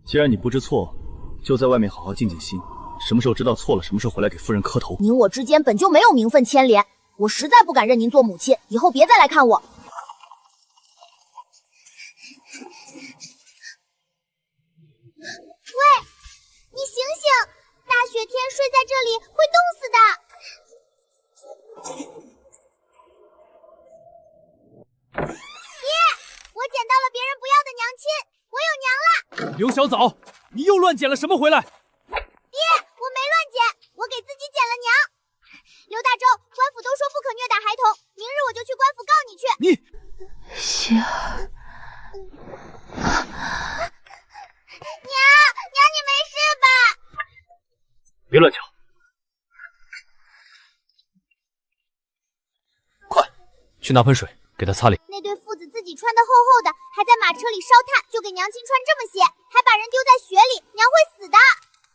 既然你不知错，就在外面好好静静心。什么时候知道错了，什么时候回来给夫人磕头。您我之间本就没有名分牵连，我实在不敢认您做母亲，以后别再来看我。喂，你醒醒！大雪天睡在这里会冻死的。爹，我捡到了别人不要的娘亲，我有娘了。刘小枣，你又乱捡了什么回来？爹，我没乱捡，我给自己捡了娘。刘大周，官府都说不可虐打孩童，明日我就去官府告你去。你，希儿，娘，你没事吧？别乱叫，快去拿盆水给他擦脸。那对父子自己穿的厚厚的，还在马车里烧炭，就给娘亲穿这么些，还把人丢在雪里，娘会死的。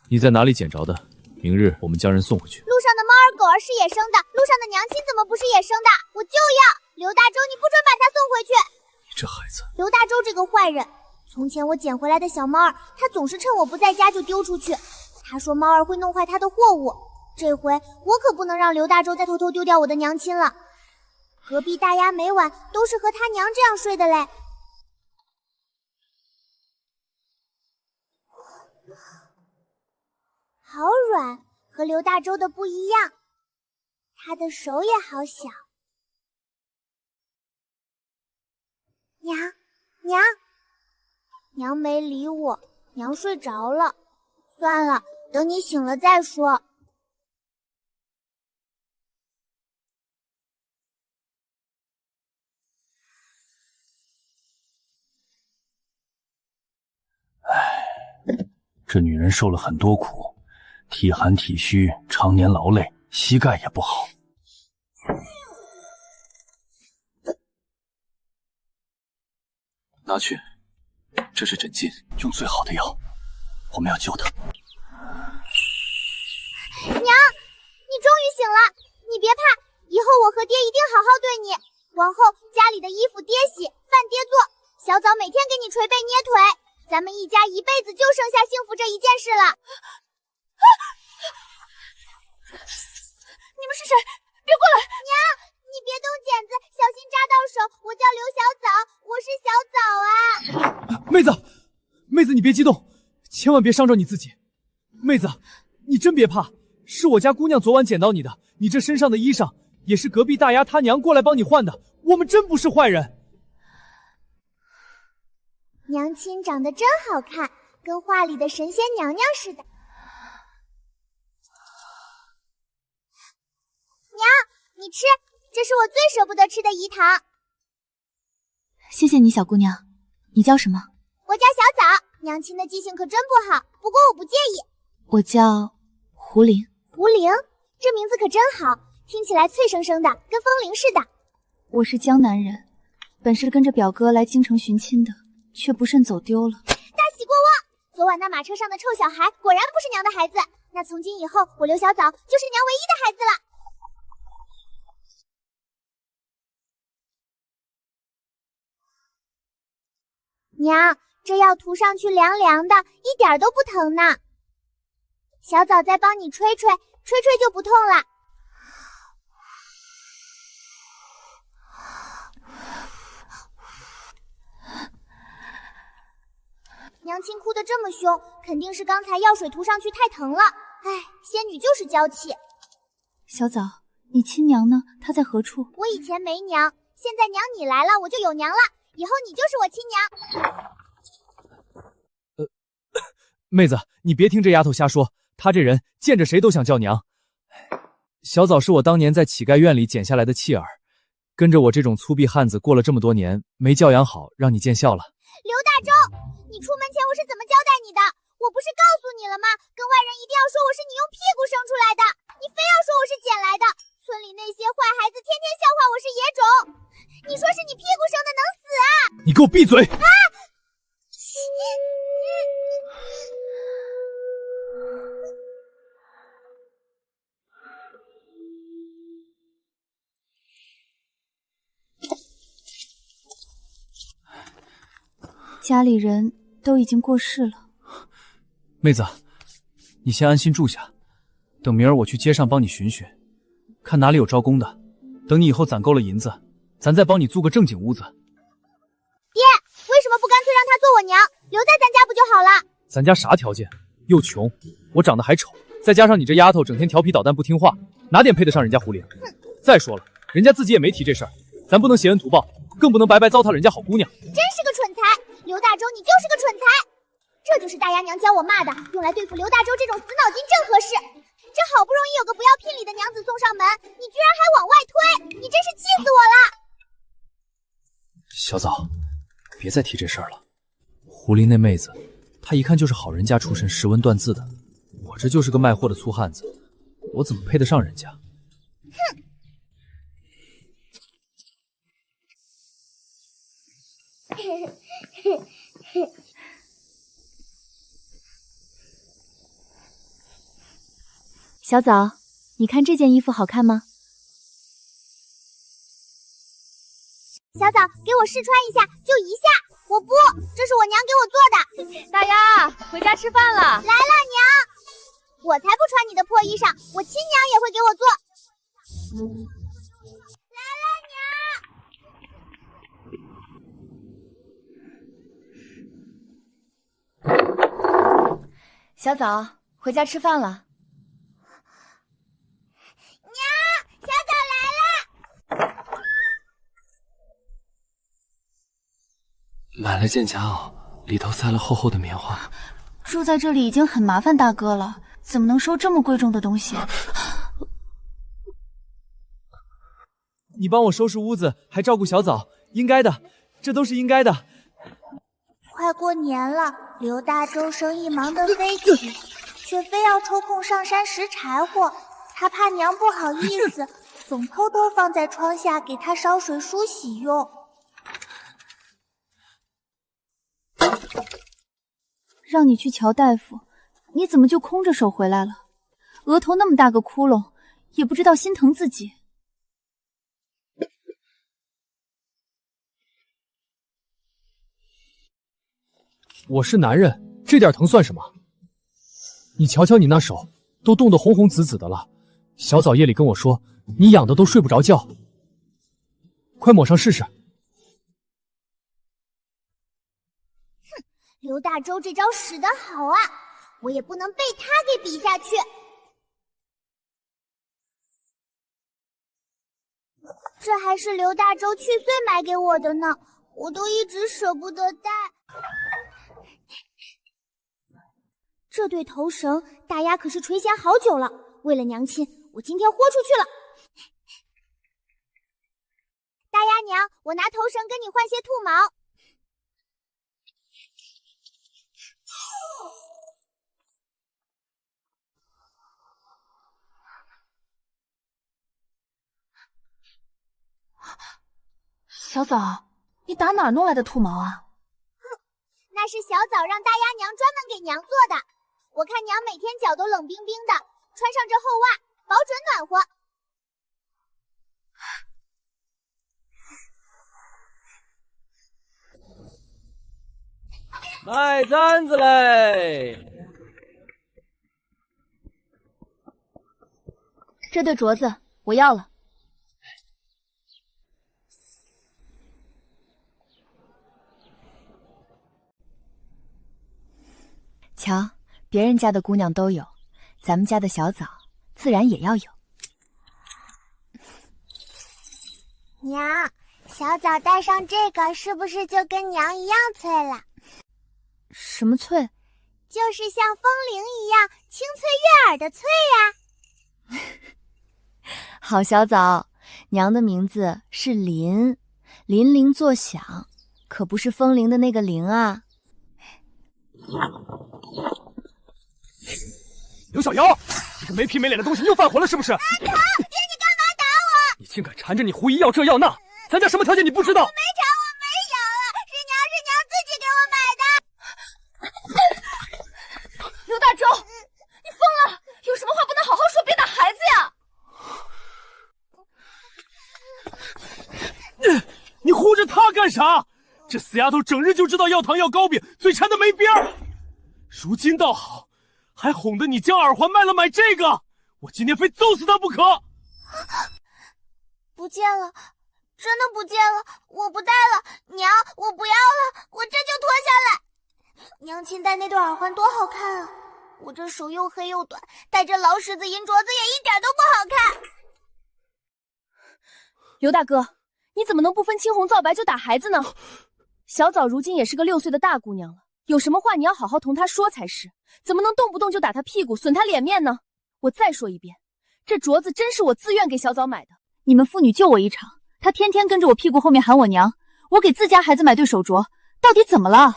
你在哪里捡着的？明日我们将人送回去。路上的猫儿狗儿是野生的，路上的娘亲怎么不是野生的？我就要！刘大周，你不准把他送回去！你这孩子！刘大周这个坏人，从前我捡回来的小猫儿，他总是趁我不在家就丢出去。他说猫儿会弄坏他的货物，这回我可不能让刘大周再偷偷丢掉我的娘亲了。隔壁大丫每晚都是和他娘这样睡的嘞。好软，和刘大周的不一样。他的手也好小。娘没理我，娘睡着了。算了，等你醒了再说。这女人受了很多苦，体寒体虚，常年劳累，膝盖也不好。拿去，这是枕巾，用最好的药，我们要救她。娘，你终于醒了，你别怕，以后我和爹一定好好对你。往后家里的衣服爹洗，饭爹做，小枣每天给你捶背捏腿，咱们一家一辈子就剩下幸福这一件事了。你们是谁？别过来！娘，你别动剪子，小心扎到手。我叫刘小枣，我是小枣啊。妹子，你别激动，千万别伤着你自己。妹子，你真别怕，是我家姑娘昨晚捡到你的，你这身上的衣裳也是隔壁大丫她娘过来帮你换的，我们真不是坏人。娘亲长得真好看，跟画里的神仙娘娘似的。娘，你吃，这是我最舍不得吃的饴糖。谢谢你，小姑娘。你叫什么？我叫小枣。娘亲的记性可真不好，不过我不介意。我叫胡玲。胡玲，这名字可真好，听起来脆生生的，跟风铃似的。我是江南人，本是跟着表哥来京城寻亲的，却不慎走丢了。大喜过望！昨晚那马车上的臭小孩果然不是娘的孩子，那从今以后我刘小枣就是娘唯一的孩子了。娘，这药涂上去凉凉的，一点都不疼呢。小枣再帮你吹吹，吹吹就不痛了。娘亲哭得这么凶，肯定是刚才药水涂上去太疼了。唉，仙女就是娇气。小枣，你亲娘呢？她在何处？我以前没娘，现在娘你来了，我就有娘了。以后你就是我亲娘。妹子，你别听这丫头瞎说，她这人见着谁都想叫娘。小枣是我当年在乞丐院里捡下来的弃儿，跟着我这种粗鄙汉子过了这么多年，没教养好，让你见笑了。刘大周，你出门前我是怎么交代你的？我不是告诉你了吗？跟外人一定要说我是你用屁股生出来的，你非要说我是捡来的。村里那些坏孩子天天笑话我是野种，你说是你屁股生的能死啊？你给我闭嘴！啊！家里人都已经过世了。妹子，你先安心住下，等明儿我去街上帮你寻寻，看哪里有招工的。等你以后攒够了银子，咱再帮你租个正经屋子。爹，为什么不干脆让她做我娘，留在咱家不就好了？咱家啥条件？又穷，我长得还丑，再加上你这丫头整天调皮捣蛋不听话，哪点配得上人家胡林？再说了，人家自己也没提这事儿，咱不能挟恩图报，更不能白白糟蹋人家好姑娘。真是个蠢材，刘大周，你就是个蠢材！这就是大丫娘教我骂的，用来对付刘大周这种死脑筋正合适。这好不容易有个不要聘礼的娘子送上门，你居然还往外推，你真是气死我了！小枣，别再提这事儿了。胡林那妹子，她一看就是好人家出身，识文断字的。我这就是个卖货的粗汉子，我怎么配得上人家？哼！小枣，你看这件衣服好看吗？小枣，给我试穿一下，就一下。我不，这是我娘给我做的。大丫，回家吃饭了。来了，娘。我才不穿你的破衣裳，我亲娘也会给我做。来了，娘。小枣，回家吃饭了。娘，小枣来了。买了件夹袄，里头塞了厚厚的棉花。住在这里已经很麻烦大哥了，怎么能收这么贵重的东西？你帮我收拾屋子，还照顾小枣，应该的，这都是应该的。快过年了，刘大周生意忙得飞起，却非要抽空上山拾柴火。他怕娘不好意思，总偷偷放在窗下给他烧水梳洗用。让你去瞧大夫，你怎么就空着手回来了？额头那么大个窟窿，也不知道心疼自己。我是男人，这点疼算什么？你瞧瞧你那手，都冻得红红紫紫的了。小枣夜里跟我说，你痒的都睡不着觉。快抹上试试。刘大周这招使得好啊，我也不能被他给比下去。这还是刘大周去岁买给我的呢，我都一直舍不得戴。这对头绳大丫可是垂涎好久了，为了娘亲，我今天豁出去了。大丫娘，我拿头绳跟你换些兔毛。小枣，你打哪儿弄来的兔毛啊？那是小枣让大丫娘专门给娘做的。我看娘每天脚都冷冰冰的，穿上这厚袜，保准暖和。卖簪子嘞！这对镯子我要了。瞧，别人家的姑娘都有，咱们家的小枣自然也要有。娘，小枣戴上这个是不是就跟娘一样脆了？什么脆？就是像风铃一样清脆悦耳的脆呀。好小枣，娘的名字是铃，铃铃作响，可不是风铃的那个铃啊。刘小瑶，你个没皮没脸的东西，又犯浑了是不是？阿头，爹，你干嘛打我？你竟敢缠着你胡姨要这要那，咱家什么条件你不知道？我没缠，我没有啊，是娘自己给我买的。刘大周，你疯了！有什么话不能好好说，别打孩子呀！你护着他干啥？这死丫头整日就知道要糖要糕饼，嘴馋的没边儿。如今倒好，还哄得你将耳环卖了买这个，我今天非揍死他不可！不见了，真的不见了，我不戴了，娘，我不要了，我这就脱下来。娘亲戴那对耳环多好看啊！我这手又黑又短，戴着老狮子银镯子也一点都不好看。刘大哥，你怎么能不分青红皂白就打孩子呢？小枣如今也是个6岁的大姑娘了，有什么话你要好好同她说才是，怎么能动不动就打她屁股，损她脸面呢？我再说一遍，这镯子真是我自愿给小枣买的，你们父女救我一场，她天天跟着我屁股后面喊我娘，我给自家孩子买对手镯，到底怎么了？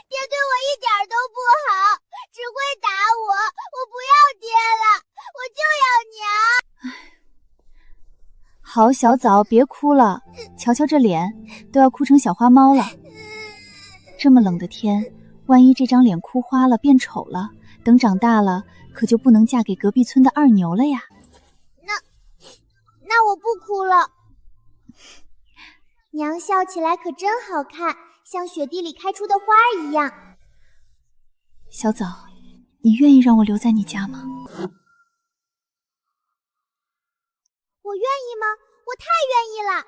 爹对我一点都不好，只会打我，我不要爹了，我就要娘。好，小枣，别哭了，瞧瞧这脸，都要哭成小花猫了。这么冷的天，万一这张脸哭花了变丑了，等长大了可就不能嫁给隔壁村的二牛了呀。那我不哭了。娘笑起来可真好看，像雪地里开出的花一样。小枣，你愿意让我留在你家吗？我愿意吗？我太愿意了。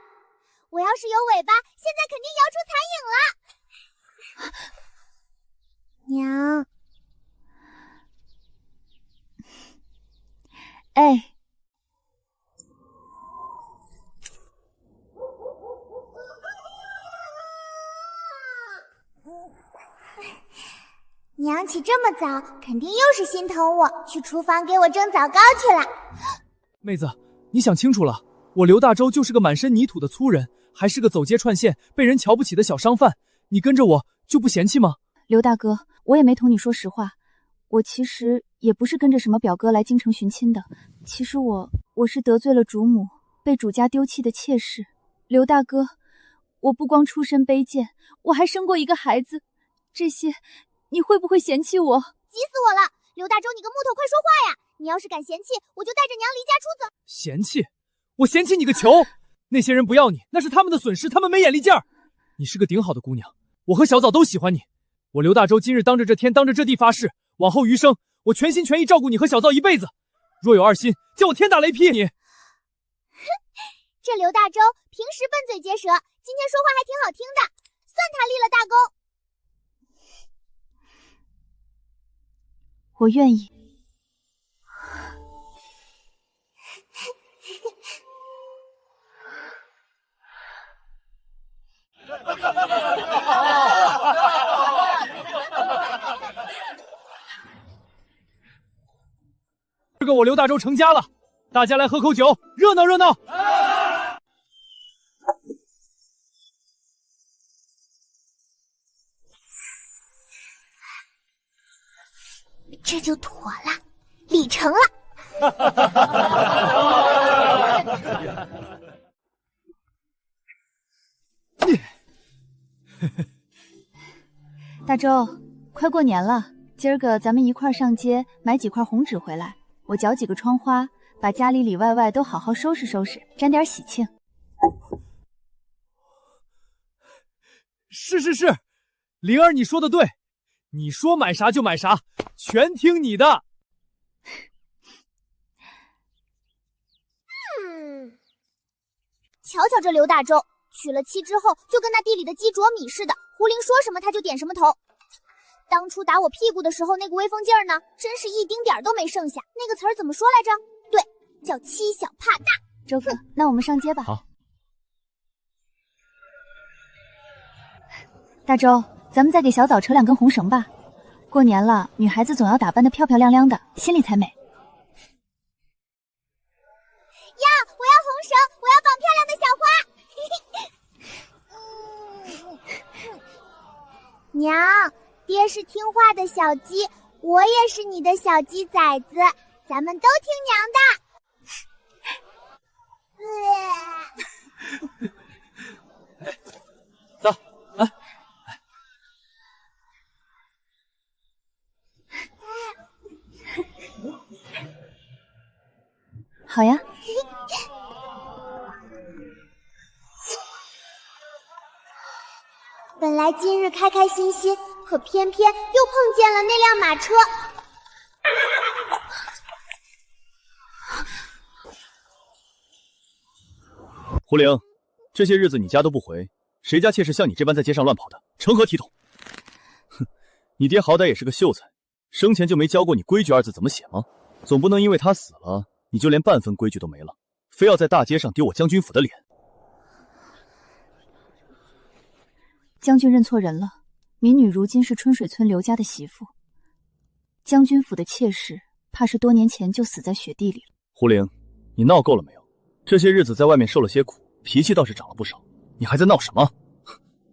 我要是有尾巴，现在肯定摇出残影了。娘。哎。娘起这么早，肯定又是心疼我，去厨房给我蒸枣糕去了。妹子，你想清楚了，我刘大洲就是个满身泥土的粗人，还是个走街串巷被人瞧不起的小商贩，你跟着我就不嫌弃吗？刘大哥，我也没同你说实话，我其实也不是跟着什么表哥来京城寻亲的，其实我是得罪了主母，被主家丢弃的妾室。刘大哥，我不光出身卑贱，我还生过一个孩子，这些你会不会嫌弃我？急死我了！刘大洲，你个木头，快说话呀！你要是敢嫌弃，我就带着娘离家出走。嫌弃？我嫌弃你个球！那些人不要你，那是他们的损失，他们没眼力劲儿。你是个顶好的姑娘，我和小枣都喜欢你。我刘大洲今日当着这天，当着这地发誓，往后余生，我全心全意照顾你和小枣一辈子。若有二心，叫我天打雷劈你！这刘大洲平时笨嘴结舌，今天说话还挺好听的，算他立了大功。我愿意。这个我刘大洲成家了，大家来喝口酒，热闹热闹。这就妥了，礼成了。大周，快过年了，今儿个咱们一块儿上街买几块红纸回来，我绞几个窗花，把家里里外外都好好收拾收拾，沾点喜庆。是，灵儿，你说的对，你说买啥就买啥，全听你的。瞧瞧这刘大洲，娶了妻之后就跟那地里的鸡啄米似的，胡林说什么他就点什么头。当初打我屁股的时候那股威风劲儿呢，真是一丁点儿都没剩下。那个词儿怎么说来着？对，叫欺小怕大。周哥，那我们上街吧。好。大周，咱们再给小枣扯2根红绳吧。过年了，女孩子总要打扮得漂漂亮亮的，心里才美。呀，我要红绳，我要绑漂亮的小花。娘，爹是听话的小鸡，我也是你的小鸡崽子，咱们都听娘的。走，来。好呀。本来今日开开心心，可偏偏又碰见了那辆马车。胡灵，这些日子你家都不回，谁家妾室像你这般在街上乱跑的，成何体统？哼，你爹好歹也是个秀才，生前就没教过你规矩二字怎么写吗？总不能因为他死了，你就连半分规矩都没了，非要在大街上丢我将军府的脸。将军认错人了，民女如今是春水村刘家的媳妇，将军府的妾室怕是多年前就死在雪地里了。胡灵，你闹够了没有？这些日子在外面受了些苦，脾气倒是长了不少，你还在闹什么？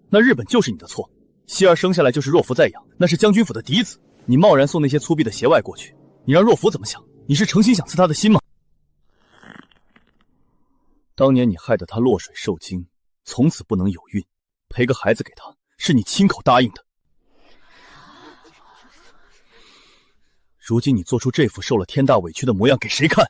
那日本就是你的错，希儿生下来就是若弗在养，那是将军府的嫡子，你贸然送那些粗鄙的邪外过去，你让若弗怎么想？你是诚心想刺他的心吗？当年你害得他落水受惊，从此不能有孕，赔个孩子给他，是你亲口答应的。如今你做出这副受了天大委屈的模样给谁看？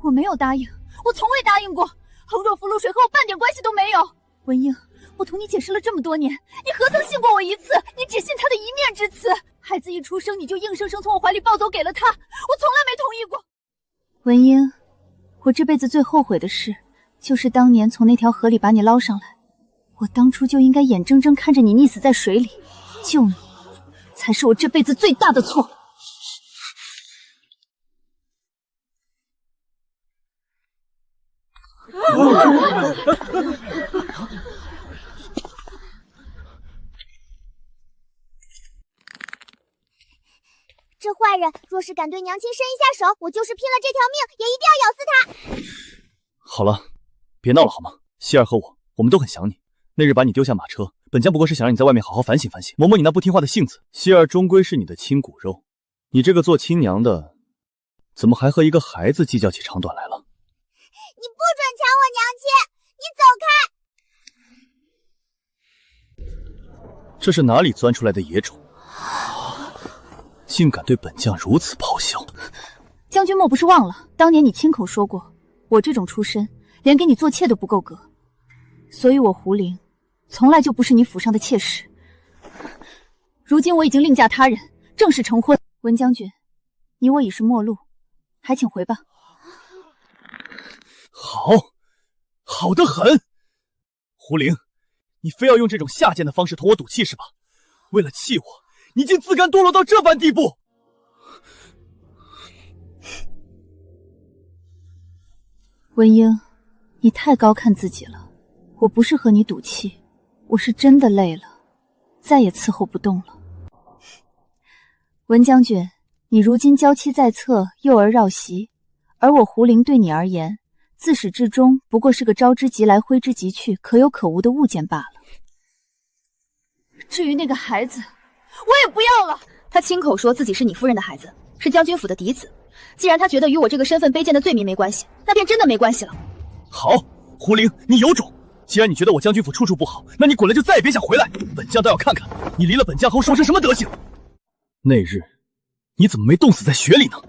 我没有答应，我从未答应过。恒若弗露水和我半点关系都没有。文英，我同你解释了这么多年，你何曾信过我一次？你只信他的一面之词。孩子一出生你就硬生生从我怀里抱走给了他，我从来没同意过。文英，我这辈子最后悔的事，就是当年从那条河里把你捞上来。我当初就应该眼睁睁看着你溺死在水里，救你，才是我这辈子最大的错。这坏人若是敢对娘亲伸一下手，我就是拼了这条命也一定要咬死他。好了，别闹了好吗？希儿和我们都很想你。那日把你丢下马车，本将不过是想让你在外面好好反省反省，磨磨你那不听话的性子。希儿终归是你的亲骨肉，你这个做亲娘的，怎么还和一个孩子计较起长短来了？你不准抢我娘亲，你走开！这是哪里钻出来的野种？竟敢对本将如此咆哮！将军莫不是忘了，当年你亲口说过，我这种出身，连给你做妾都不够格。所以我胡灵，从来就不是你府上的妾室。如今我已经另嫁他人，正式成婚。文将军，你我已是陌路，还请回吧。好得很。胡灵，你非要用这种下贱的方式同我赌气是吧？为了气我，你竟自甘堕落到这般地步！文英，你太高看自己了。我不是和你赌气，我是真的累了，再也伺候不动了。文将军，你如今娇妻在侧，幼儿绕膝，而我胡灵对你而言，自始至终不过是个招之即来挥之即去，可有可无的物件罢了。至于那个孩子，我也不要了。他亲口说自己是你夫人的孩子，是将军府的嫡子。既然他觉得与我这个身份卑贱的罪民没关系，那便真的没关系了。好，胡灵，你有种！既然你觉得我将军府处处不好，那你滚了就再也别想回来。本将倒要看看你离了本将后瘦成什么德行。那日你怎么没冻死在雪里呢？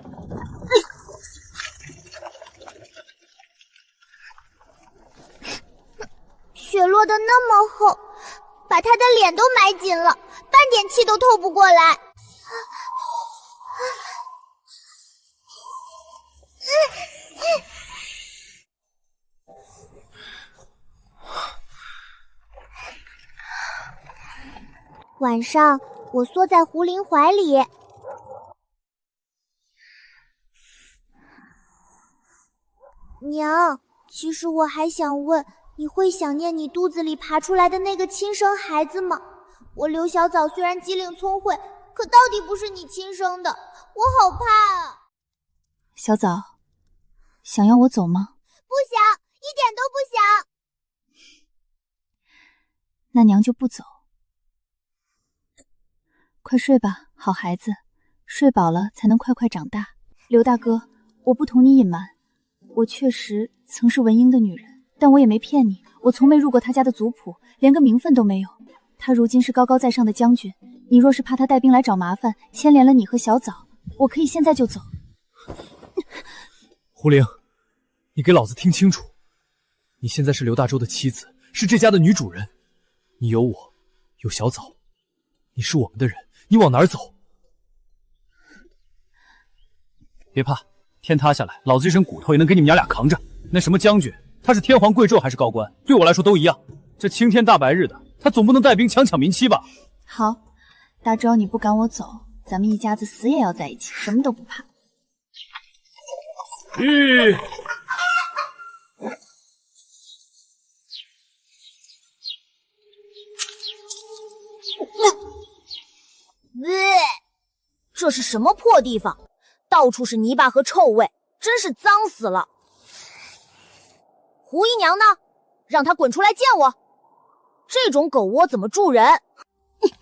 雪落得那么厚，把他的脸都埋紧了，半点气都透不过来。晚上，我缩在胡灵怀里。娘，其实我还想问，你会想念你肚子里爬出来的那个亲生孩子吗？我刘小枣虽然机灵聪慧，可到底不是你亲生的，我好怕啊！小枣，想要我走吗？不想，一点都不想。那娘就不走。快睡吧，好孩子，睡饱了才能快快长大。刘大哥，我不同你隐瞒，我确实曾是文英的女人，但我也没骗你，我从没入过他家的族谱，连个名分都没有。他如今是高高在上的将军，你若是怕他带兵来找麻烦，牵连了你和小枣，我可以现在就走。胡灵，你给老子听清楚，你现在是刘大洲的妻子，是这家的女主人，你有我，有小枣，你是我们的人，你往哪儿走？别怕，天塌下来，老子一身骨头也能给你们娘俩扛着。那什么将军，他是天皇贵胄还是高官，对我来说都一样。这青天大白日的，他总不能带兵强抢民妻吧？好，大周你不赶我走，咱们一家子死也要在一起，什么都不怕。这是什么破地方？到处是泥巴和臭味，真是脏死了。胡姨娘呢？让她滚出来见我。这种狗窝怎么住人？站住！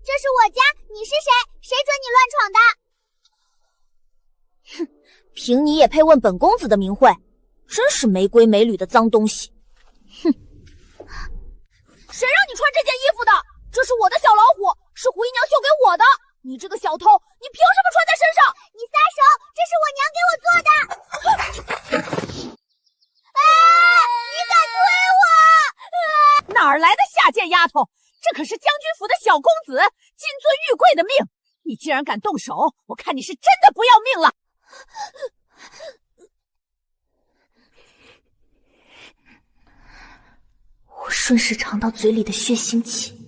这是我家，你是谁？谁准你乱闯的？哼，凭你也配问本公子的名讳？真是没规没矩的脏东西！哼，谁让你穿这件衣服的？这是我的小老虎，是胡姨娘绣给我的。你这个小偷，你凭什么穿在身上？你撒手！这是我娘给我做的。你敢推我！哪儿来的下贱丫头？这可是将军府的小公子，金尊玉贵的命，你竟然敢动手，我看你是真的不要命了。我顺势尝到嘴里的血腥气。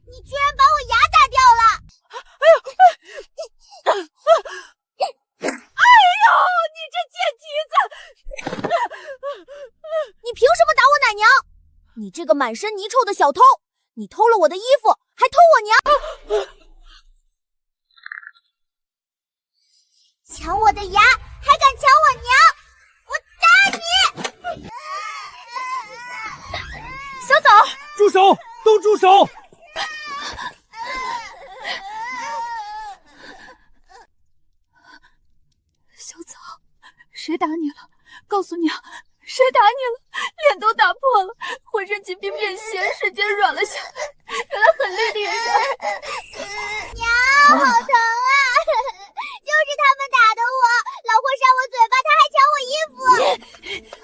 你居然把我牙打掉了！哎呦，你这贱蹄子！你凭什么打我奶娘？你这个满身泥臭的小偷！你偷了我的衣服，还偷我娘！抢我的牙，还敢抢我娘！我打你！小枣，住手！都住手！小枣，谁打你了？告诉娘，谁打你了？脸都打破了，浑身筋皮变形，瞬间软了下来，原来很累的也是。娘，好疼啊！就是他们打的我，老霍扇我嘴巴，他还抢我衣服。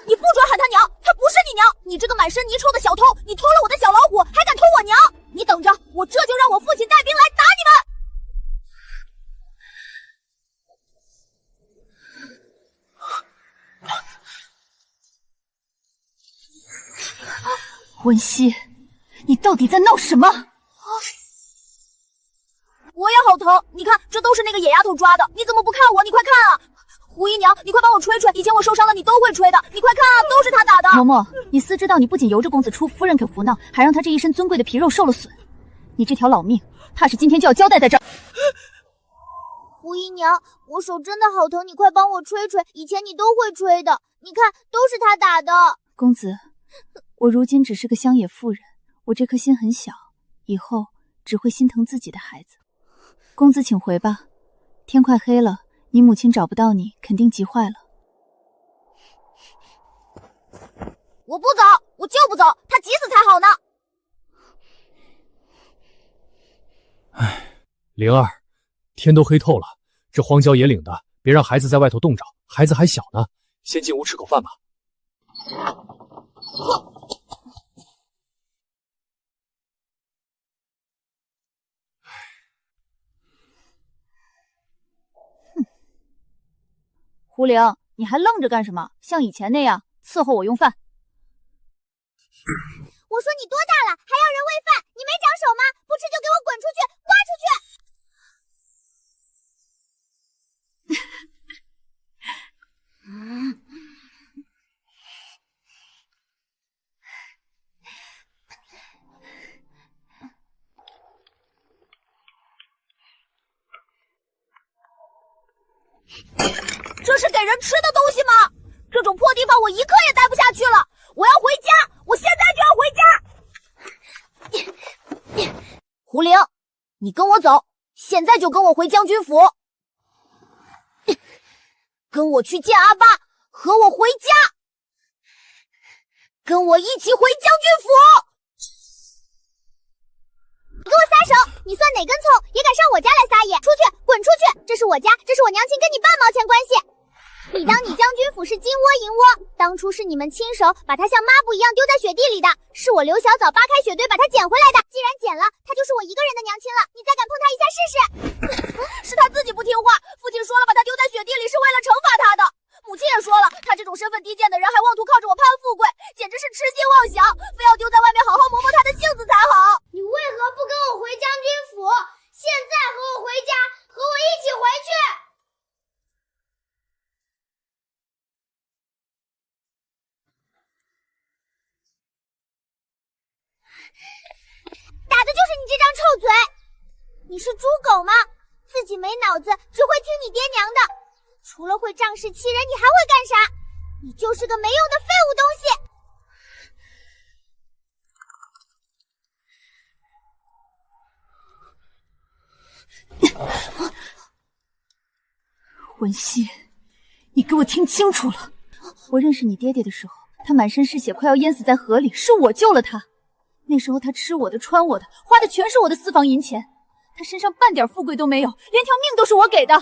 你不准喊他娘，他不是你娘！你这个满身泥臭的小偷，你偷了我的小老虎，还敢偷我娘！你等着，我这就让我父亲带兵来打你们！文熙，你到底在闹什么？我也好疼，你看，这都是那个野丫头抓的，你怎么不看我？你快看啊！胡姨娘，你快帮我吹吹，以前我受伤了，你都会吹的，你快看啊，都是他打的。嬷嬷，你思知道你不仅由着公子出夫人给胡闹，还让他这一身尊贵的皮肉受了损，你这条老命，怕是今天就要交代在这儿。胡姨娘，我手真的好疼，你快帮我吹吹，以前你都会吹的，你看，都是他打的。公子，我如今只是个乡野妇人，我这颗心很小，以后只会心疼自己的孩子。公子请回吧，天快黑了，你母亲找不到你，肯定急坏了。我不走，我就不走，他急死才好呢。唉，灵儿，天都黑透了，这荒郊野岭的，别让孩子在外头冻着，孩子还小呢，先进屋吃口饭吧。胡灵，你还愣着干什么？像以前那样伺候我用饭。我说你多大了，还要人喂饭？你没长手吗？不吃就给我滚出去，刮出去！这是给人吃的东西吗？这种破地方我一刻也待不下去了，我要回家，我现在就要回家。胡灵，你跟我走，现在就跟我回将军府，跟我去见阿爸，和我回家，跟我一起回将军府。给我撒手！你算哪根葱，也敢上我家来撒野？出去，滚出去！这是我家，这是我娘亲，跟你半毛钱关系。你当你将军府是金窝银窝？当初是你们亲手把它像抹布一样丢在雪地里的，是我刘小枣扒开雪堆把它捡回来的。既然捡了，她就是我一个人的娘亲了。你再敢碰她一下试试？是他自己不听话，父亲说了，把他丢在雪地里是为了惩罚他的。母亲也说了，他这种身份低贱的人还妄图靠着我攀富贵，简直是痴心妄想，非要丢在外面好好磨磨他的性子才好。你为何不跟我回将军府？现在和我回家，和我一起回去。打的就是你这张臭嘴！你是猪狗吗？自己没脑子，只会听你爹娘的。除了会仗势欺人，你还会干啥？你就是个没用的废物东西！文熙，你给我听清楚了！我认识你爹爹的时候，他满身是血，快要淹死在河里，是我救了他。那时候他吃我的，穿我的，花的全是我的私房银钱。他身上半点富贵都没有，连条命都是我给的。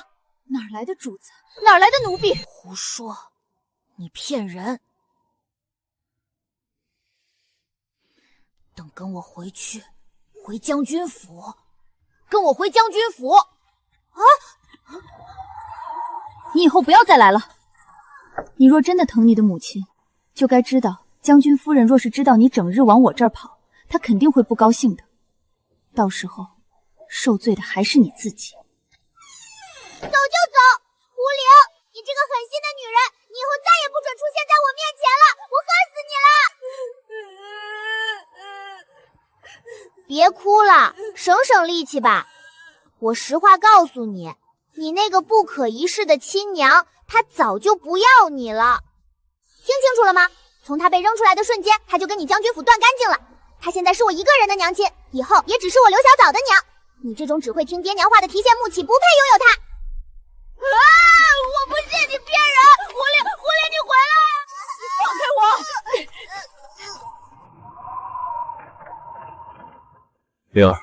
哪来的主子？哪来的奴婢？胡说！你骗人！等跟我回去，回将军府，跟我回将军府！啊！你以后不要再来了。你若真的疼你的母亲，就该知道，将军夫人若是知道你整日往我这儿跑，她肯定会不高兴的。到时候受罪的还是你自己。走就走，胡玲，你这个狠心的女人，你以后再也不准出现在我面前了，我恨死你了！别哭了，省省力气吧。我实话告诉你，你那个不可一世的亲娘，她早就不要你了。听清楚了吗？从她被扔出来的瞬间，她就跟你将军府断干净了。她现在是我一个人的娘亲，以后也只是我刘小枣的娘。你这种只会听爹娘话的提线木起，不配拥有她。啊！我不信你骗人！狐狸，你回来！你放开我！灵儿，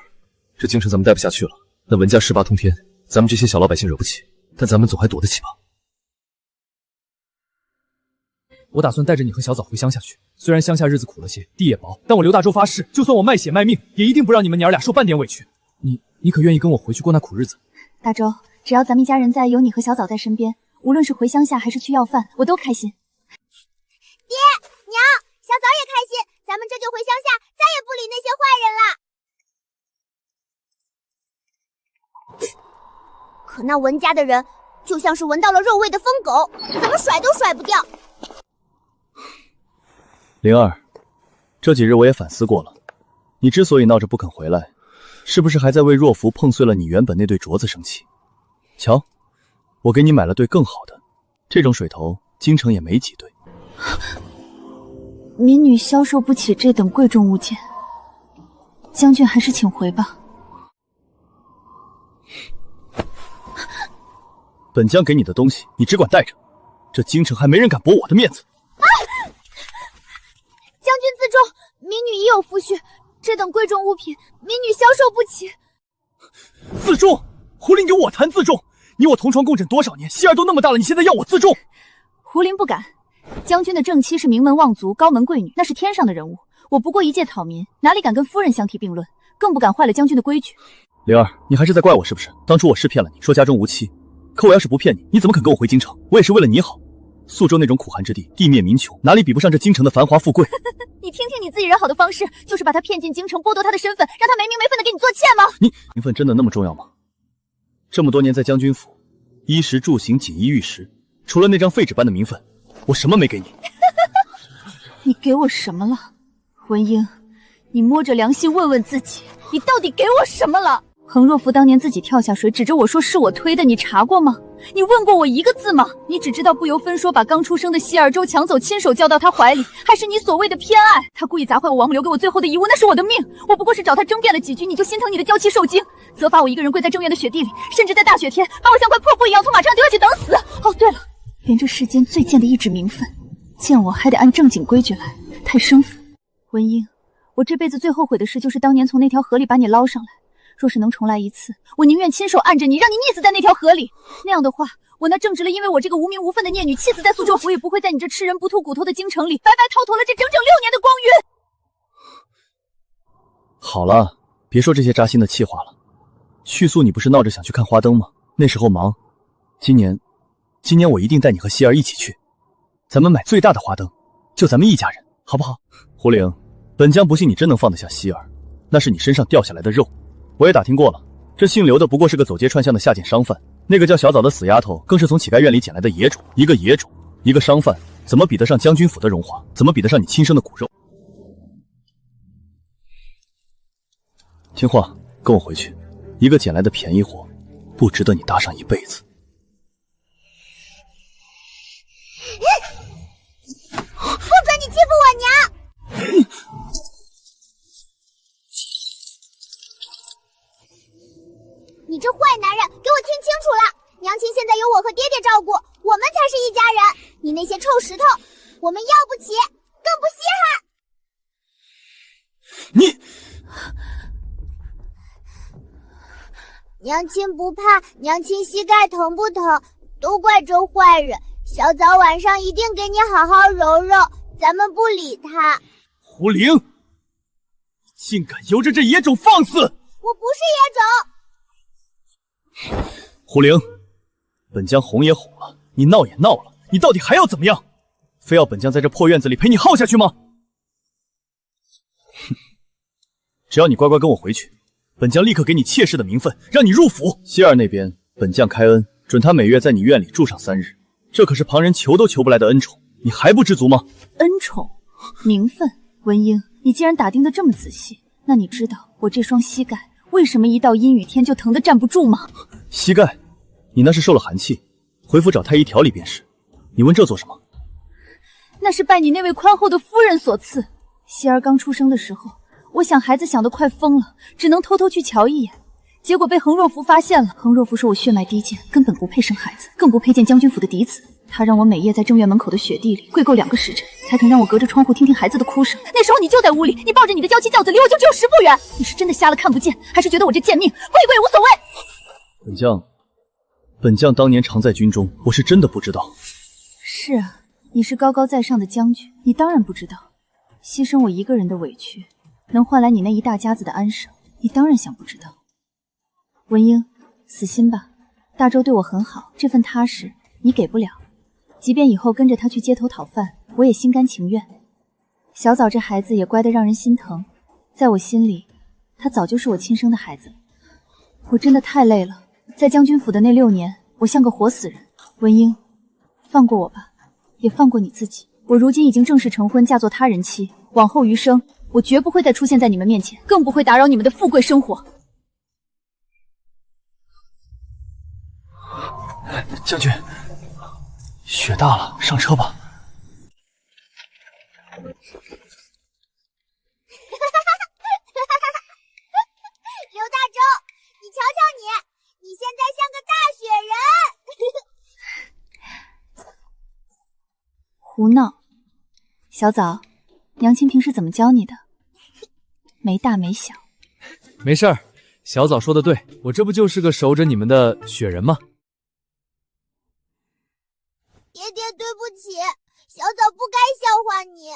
这京城咱们待不下去了。那文家势霸通天，咱们这些小老百姓惹不起，但咱们总还躲得起吧？我打算带着你和小枣回乡下去。虽然乡下日子苦了些，地也薄，但我刘大周发誓，就算我卖血卖命，也一定不让你们娘俩受半点委屈。你可愿意跟我回去过那苦日子？大周，只要咱们一家人在，有你和小枣在身边，无论是回乡下还是去要饭，我都开心。爹娘，小枣也开心，咱们这就回乡下，再也不理那些坏人了。可那文家的人就像是闻到了肉味的疯狗，怎么甩都甩不掉。灵儿，这几日我也反思过了，你之所以闹着不肯回来，是不是还在为若弗碰碎了你原本那对镯子生气？瞧，我给你买了对更好的，这种水头京城也没几对。民女消受不起这等贵重物件，将军还是请回吧。本将给你的东西，你只管带着，这京城还没人敢驳我的面子。将军自重，民女已有夫婿，这等贵重物品，民女消受不起。自重？胡林给我谈自重？你我同床共枕多少年，希儿都那么大了，你现在要我自重？胡林不敢。将军的正妻是名门望族、高门贵女，那是天上的人物。我不过一介草民，哪里敢跟夫人相提并论，更不敢坏了将军的规矩。灵儿，你还是在怪我是不是？当初我是骗了你，说家中无妻，可我要是不骗你，你怎么肯跟我回京城？我也是为了你好。宿州那种苦寒之地，地面民穷，哪里比不上这京城的繁华富贵？你听听你自己人好的方式，就是把他骗进京城，剥夺他的身份，让他没名没分的给你做妾吗？你名分真的那么重要吗？这么多年在将军府，衣食住行锦衣玉食，除了那张废纸般的名分，我什么没给你？你给我什么了？文英，你摸着良心问问自己，你到底给我什么了？恒若弗当年自己跳下水，指着我说是我推的，你查过吗？你问过我一个字吗？你只知道不由分说把刚出生的希尔周抢走，亲手交到他怀里，还是你所谓的偏爱？他故意砸坏我王母留给我最后的遗物，那是我的命。我不过是找他争辩了几句，你就心疼你的娇妻受惊，责罚我一个人跪在正院的雪地里，甚至在大雪天把我像块破布一样从马车上丢下去等死。哦，对了，连这世间最贱的一纸名分，见我还得按正经规矩来，太生分。文英，我这辈子最后悔的事就是当年从那条河里把你捞上来。若是能重来一次，我宁愿亲手按着你，让你溺死在那条河里。那样的话，我那正直了因为我这个无名无分的孽女气死在苏州，我也不会在你这吃人不吐骨头的京城里白白掏脱了这整整6年的光晕。好了，别说这些扎心的气话了。去宿你不是闹着想去看花灯吗？那时候忙。今年我一定带你和希儿一起去，咱们买最大的花灯，就咱们一家人，好不好？胡灵，本将不信你真能放得下希儿，那是你身上掉下来的肉。我也打听过了，这姓刘的不过是个走街串巷的下贱商贩，那个叫小枣的死丫头更是从乞丐院里捡来的野种。一个野种，一个商贩，怎么比得上将军府的荣华？怎么比得上你亲生的骨肉？听话，跟我回去。一个捡来的便宜货，不值得你搭上一辈子。不准你欺负我娘！你这坏男人，给我听清楚了！娘亲现在有我和爹爹照顾，我们才是一家人。你那些臭石头，我们要不起，更不稀罕。你，娘亲不怕，娘亲膝盖疼不疼？都怪这坏人。小枣晚上一定给你好好揉揉，咱们不理他。胡灵，你竟敢由着这野种放肆！我不是野种。胡灵，本将哄也哄了，你闹也闹了，你到底还要怎么样？非要本将在这破院子里陪你耗下去吗？哼，只要你乖乖跟我回去，本将立刻给你妾室的名分，让你入府。希儿那边，本将开恩，准他每月在你院里住上3日，这可是旁人求都求不来的恩宠，你还不知足吗？恩宠，名分。文英，你既然打听得这么仔细，那你知道我这双膝盖为什么一到阴雨天就疼得站不住吗？膝盖，你那是受了寒气，回府找太医调理便是。你问这做什么？那是拜你那位宽厚的夫人所赐。希儿刚出生的时候，我想孩子想得快疯了，只能偷偷去瞧一眼，结果被恒若夫发现了。恒若夫说我血脉低贱，根本不配生孩子，更不配见将军府的嫡子。他让我每夜在正院门口的雪地里跪够2个时辰，才肯让我隔着窗户听听孩子的哭声。那时候你就在屋里，你抱着你的娇妻轿子，离我就只有10步远。你是真的瞎了看不见，还是觉得我这贱命跪一跪无所谓？本将当年常在军中，我是真的不知道。是啊，你是高高在上的将军，你当然不知道，牺牲我一个人的委屈，能换来你那一大家子的安生，你当然想不知道。文英，死心吧，大周对我很好，这份踏实你给不了。即便以后跟着他去街头讨饭，我也心甘情愿。小枣这孩子也乖得让人心疼，在我心里，他早就是我亲生的孩子了。我真的太累了，在将军府的那6年，我像个活死人。文英，放过我吧，也放过你自己。我如今已经正式成婚，嫁作他人妻，往后余生，我绝不会再出现在你们面前，更不会打扰你们的富贵生活。将军，雪大了，上车吧。刘大周，你瞧瞧你现在像个大雪人。胡闹，小枣，娘亲平时怎么教你的？没大没小。没事儿，小枣说的对，我这不就是个守着你们的雪人吗？爹爹，对不起，小枣不该笑话你。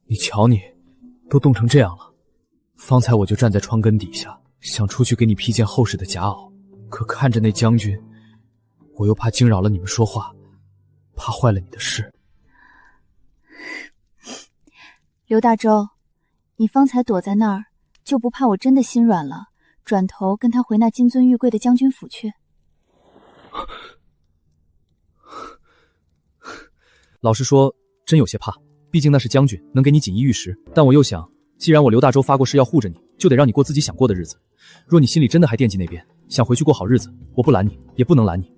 你瞧你，都冻成这样了。方才我就站在窗根底下，想出去给你披件厚实的夹袄，可看着那将军，我又怕惊扰了你们说话，怕坏了你的事。刘大周，你方才躲在那儿，就不怕我真的心软了，转头跟他回那金尊玉贵的将军府去？老实说，真有些怕，毕竟那是将军，能给你锦衣玉食。但我又想，既然我刘大周发过誓要护着你，就得让你过自己想过的日子。若你心里真的还惦记那边，想回去过好日子，我不拦你，也不能拦你。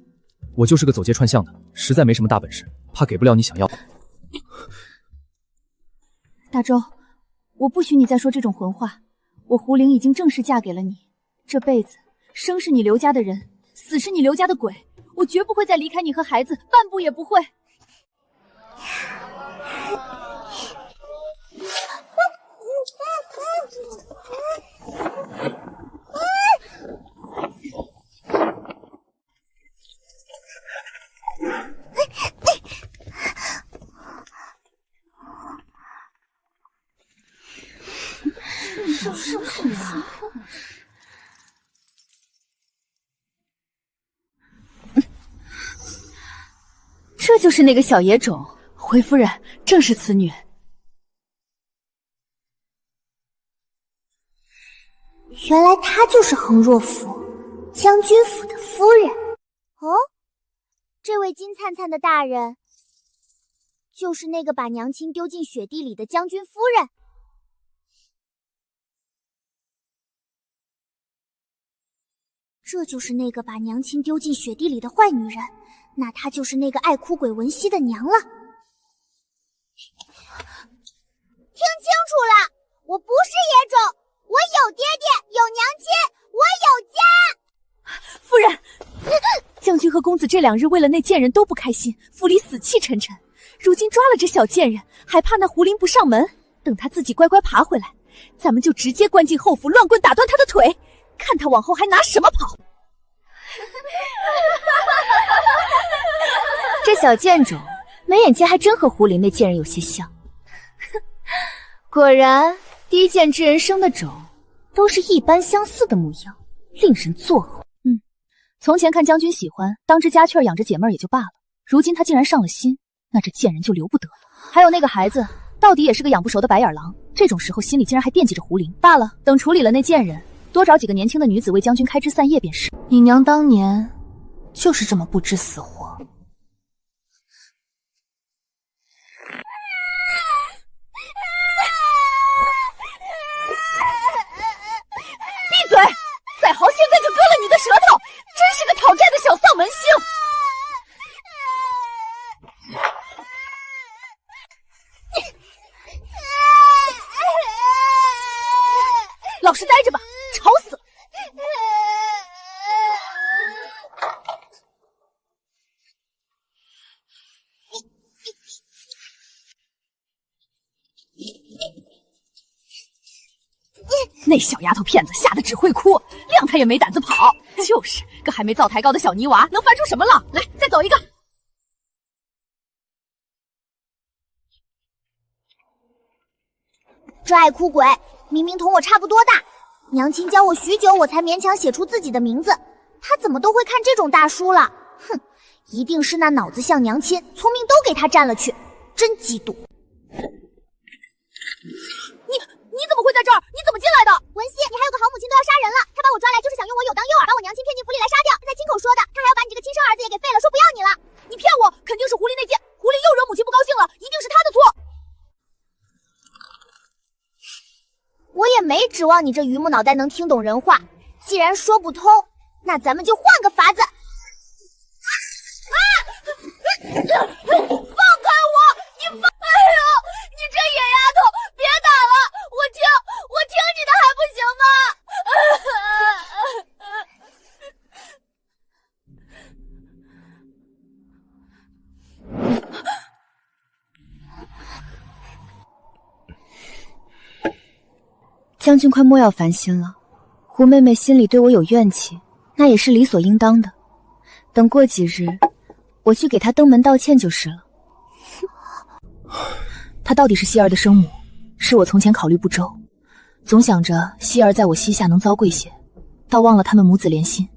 我就是个走街串巷的，实在没什么大本事，怕给不了你想要的。大周，我不许你再说这种混话。我胡灵已经正式嫁给了你，这辈子生是你刘家的人，死是你刘家的鬼，我绝不会再离开你和孩子，半步也不会。这就是那个小野种，回夫人正是此女。原来她就是恒若府将军府的夫人。哦，这位金灿灿的大人，就是那个把娘亲丢进雪地里的将军夫人。这就是那个把娘亲丢进雪地里的坏女人，那她就是那个爱哭鬼文熙的娘了。听清楚了，我不是野种，我有爹爹，有娘亲，我有家。夫人，将军和公子这2日为了那贱人都不开心，府里死气沉沉。如今抓了这小贱人，还怕那胡林不上门？等他自己乖乖爬回来，咱们就直接关进后府，乱棍打断他的腿，看他往后还拿什么跑。这小贱种眉眼间还真和胡林那贱人有些像。果然低贱之人生的种都是一般相似的模样，令人作呕。从前看将军喜欢，当只家雀养着解闷也就罢了，如今他竟然上了心，那这贱人就留不得了。还有那个孩子，到底也是个养不熟的白眼狼，这种时候心里竟然还惦记着胡林。罢了，等处理了那贱人，多找几个年轻的女子为将军开枝散叶便是。你娘当年就是这么不知死活。闭嘴！再嚎现在就割了你的舌头！真是个讨债的小丧门星！老实待着吧，吵死了！那小丫头片子吓得只会哭，谅她也没胆子跑。就是个还没灶台高的小泥娃，能翻出什么浪来？再走一个！这爱哭鬼明明同我差不多大，娘亲教我许久，我才勉强写出自己的名字。他怎么都会看这种大书了？哼，一定是那脑子像娘亲，聪明都给他占了去，真嫉妒。你怎么会在这儿？你怎么进来的？文熙，你还有个好母亲都要杀人了，他把我抓来就是想用我有当诱饵，把我娘亲骗进府里来杀掉。他才亲口说的，他还要把你这个亲生儿子也给废了，说不要你了。你骗我，肯定是狐狸那贱，狐狸又惹母亲不高兴了，一定是他的错。我也没指望你这榆木脑袋能听懂人话，既然说不通，那咱们就换个法子。放开我！你放！哎呦，你这野丫头，别打了！我听你的还不行吗？将军快莫要烦心了，胡妹妹心里对我有怨气，那也是理所应当的。等过几日，我去给她登门道歉就是了。她到底是希儿的生母，是我从前考虑不周，总想着希儿在我膝下能遭贵些，倒忘了他们母子连心。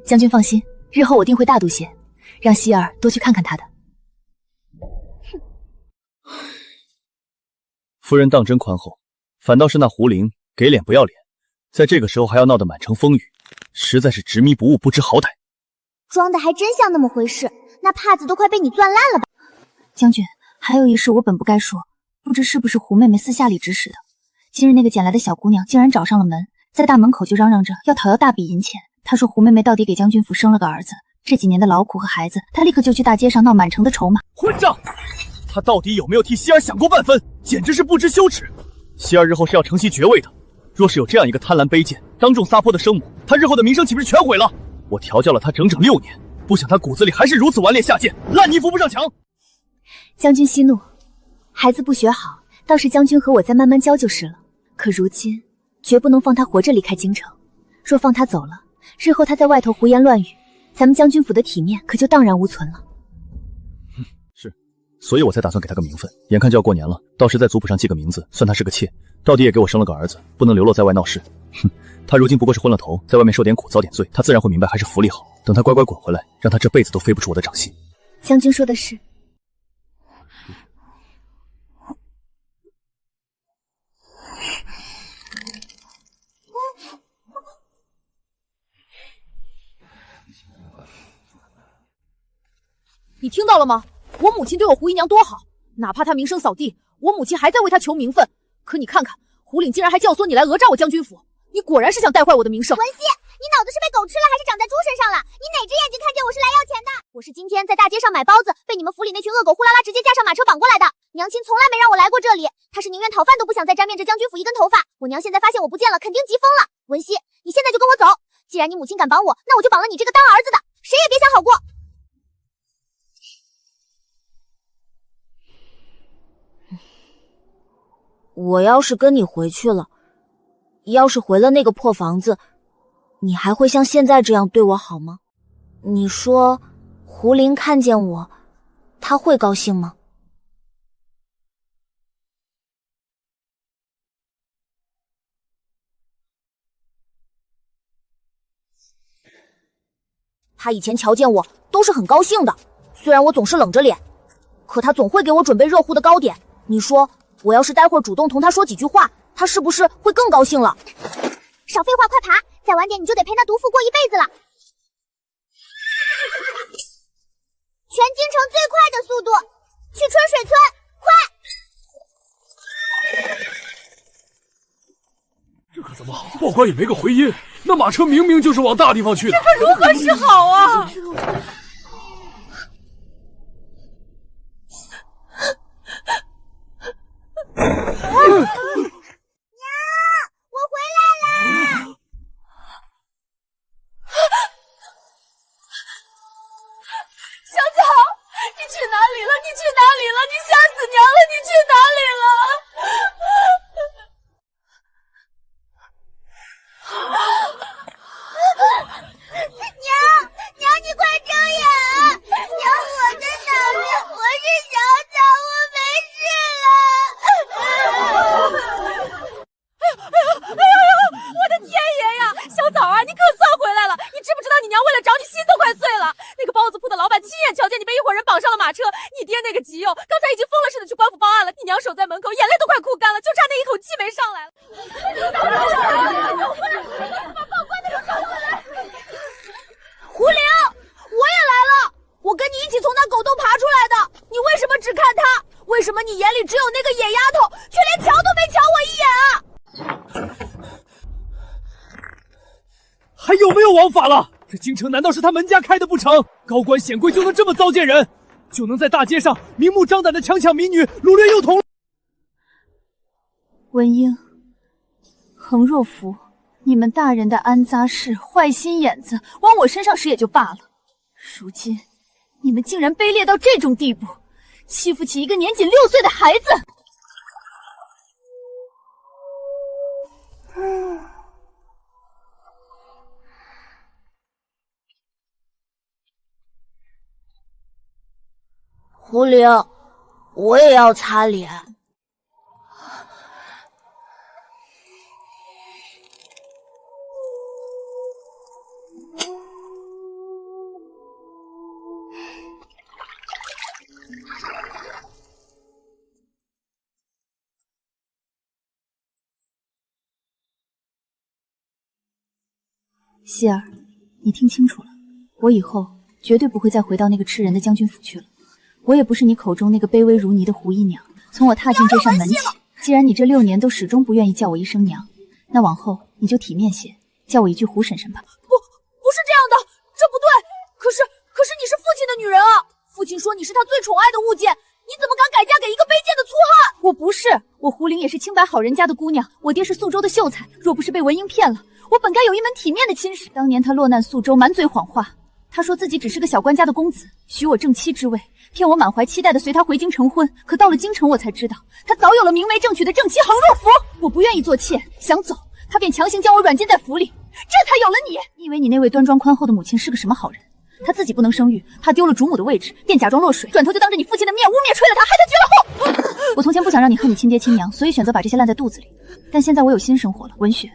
将军放心，日后我定会大度些，让希儿多去看看她的。夫人当真宽厚，反倒是那胡灵给脸不要脸，在这个时候还要闹得满城风雨，实在是执迷不悟，不知好歹。装的还真像那么回事，那帕子都快被你攥烂了吧？将军，还有一事我本不该说，不知是不是胡妹妹私下里指使的。今日那个捡来的小姑娘竟然找上了门，在大门口就嚷嚷着要讨要大笔银钱。她说胡妹妹到底给将军府生了个儿子，这几年的劳苦和孩子，她立刻就去大街上闹满城的筹码。混账！他到底有没有替希儿想过半分？简直是不知羞耻！希儿日后是要承袭爵位的，若是有这样一个贪婪卑贱、当众撒泼的生母，她日后的名声岂不是全毁了？我调教了她整整6年，不想她骨子里还是如此顽劣下贱，烂泥扶不上墙。将军息怒，孩子不学好，倒是将军和我再慢慢教就是了。可如今绝不能放他活着离开京城，若放他走了，日后他在外头胡言乱语，咱们将军府的体面可就荡然无存了。是，所以我才打算给他个名分。眼看就要过年了，到时在族谱上记个名字，算他是个妾。到底也给我生了个儿子，不能流落在外闹事。哼，他如今不过是昏了头，在外面受点苦，遭点罪，他自然会明白还是府里好。等他乖乖滚回来，让他这辈子都飞不出我的掌心。将军说的是。你听到了吗？我母亲对我胡姨娘多好，哪怕她名声扫地，我母亲还在为她求名分。可你看看，胡岭竟然还教唆你来讹诈我将军府，你果然是想带坏我的名声。文熙，你脑子是被狗吃了还是长在猪身上了？你哪只眼睛看见我是来要钱的？我是今天在大街上买包子，被你们府里那群恶狗呼啦啦直接架上马车绑过来的。娘亲从来没让我来过这里，她是宁愿讨饭都不想再沾面这将军府一根头发。我娘现在发现我不见了，肯定急疯了。文熙，你现在就跟我走，既然你母亲敢绑我，那我就绑了你这个当儿子的，谁也别想好过。我要是跟你回去了，要是回了那个破房子，你还会像现在这样对我好吗？你说胡林看见我，他会高兴吗？他以前瞧见我都是很高兴的，虽然我总是冷着脸，可他总会给我准备热乎的糕点。你说我要是待会儿主动同他说几句话，他是不是会更高兴了？少废话，快爬！再晚点你就得陪那毒妇过一辈子了。全京城最快的速度，去春水村，快！这可怎么好？报官也没个回音，那马车明明就是往大地方去的，这可如何是好啊？还有没有王法了？这京城难道是他门家开的不成？高官显贵就能这么糟践人，就能在大街上明目张胆的强抢民女，掳掠幼童？文英、恒若甫，你们大人的安杂事、坏心眼子往我身上使也就罢了，如今你们竟然卑劣到这种地步，欺负起一个年仅6岁的孩子！胡灵，我也要擦脸。希儿，你听清楚了，我以后绝对不会再回到那个吃人的将军府去了。我也不是你口中那个卑微如泥的胡姨娘。从我踏进这扇门起，既然你这6年都始终不愿意叫我一声娘，那往后你就体面些，叫我一句胡婶婶吧。不是这样的，这不对。可是你是父亲的女人啊！父亲说你是他最宠爱的物件，你怎么敢改嫁给一个卑贱的粗汉？我不是，我胡玲也是清白好人家的姑娘，我爹是宿州的秀才，若不是被文英骗了，我本该有一门体面的亲事。当年他落难宿州，满嘴谎话，他说自己只是个小官家的公子，许我正妻之位，骗我满怀期待的随他回京成婚。可到了京城，我才知道他早有了明媒正娶的正妻杭若甫。我不愿意做妾，想走，他便强行将我软禁在府里，这才有了你。你以为你那位端庄宽厚的母亲是个什么好人？她自己不能生育，怕丢了主母的位置，便假装落水，转头就当着你父亲的面污蔑吹了他，害他绝了后。我从前不想让你恨你亲爹亲娘，所以选择把这些烂在肚子里。但现在我有新生活了，文雪，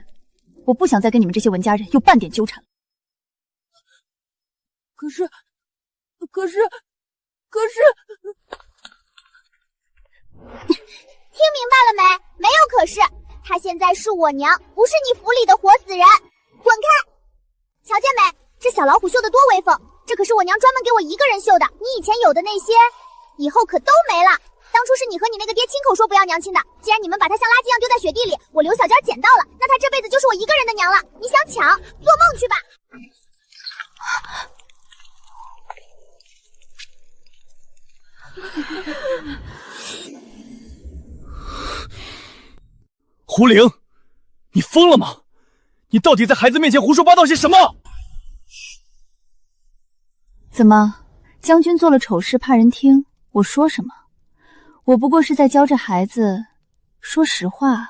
我不想再跟你们这些文家人有半点纠缠了。可是，听明白了没？没有可是，她现在是我娘，不是你府里的活死人，滚开！瞧见没？这小老虎绣得多威风，这可是我娘专门给我一个人绣的。你以前有的那些，以后可都没了。当初是你和你那个爹亲口说不要娘亲的，既然你们把她像垃圾一样丢在雪地里，我刘小尖捡到了，那她这辈子就是我一个人的娘了。你想抢，做梦去吧！胡玲，你疯了吗？你到底在孩子面前胡说八道些什么？怎么，将军做了丑事怕人听？我说什么？我不过是在教这孩子说实话。